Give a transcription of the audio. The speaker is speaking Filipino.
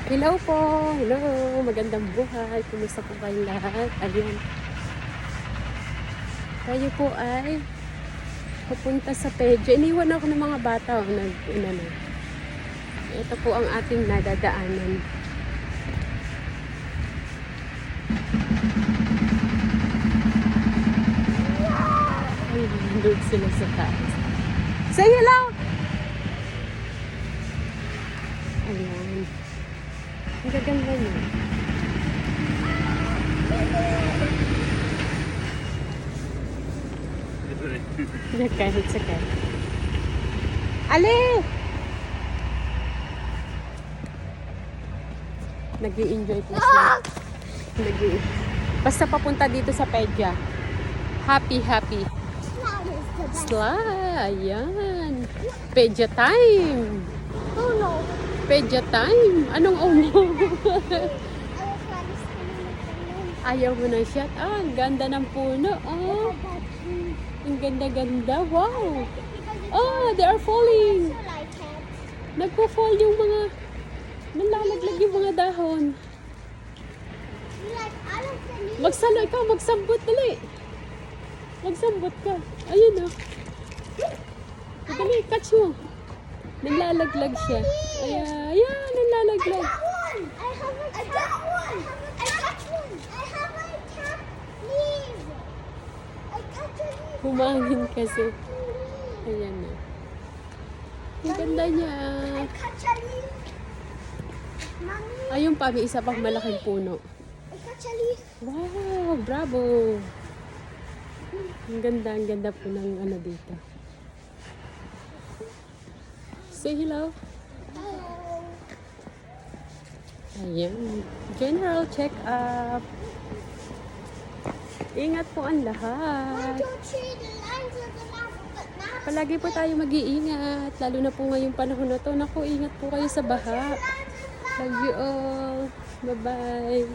Hello po! Hello! Magandang buhay! Kumusta po kayong lahat? Ayun. Tayo po ay papunta sa Pedro. Iniwan ako ng mga bata. Ito po ang ating nadadaanan. Ay, nandun sila sa taas. Say hello! Ayan. Ang gaganda niya. Okay, it's okay. Ali! Nag-i-enjoy po siya. Basta papunta dito sa Pedja. Happy. Slide! Ayan. Pedja time! Oh no. Pedja time! Anong oh no? Ayaw mo na shot. Ah, ang ganda ng puno. Oh, ang ganda-ganda. Wow! Oh, they are falling. Nagpo-fall yung mga, nalalaglag yung mga dahon. Magsalo ikaw, magsambot dali. Magsambot ka. Ayun oh. Dali, catch mo. Nalalaglag siya. Ayan, nalalaglag. Humangin kasi. Ayan na. Ang ganda niya. Ayun pa, may isa pang malaking puno. Wow, bravo. Ang ganda po ng ano dito. Say hello. Ayan. General check-up. Ingat po ang lahat. Palagi po tayo mag-iingat. Lalo na po ngayong panahon na to. Naku, ingat po kayo sa baha. Love you all. Bye-bye.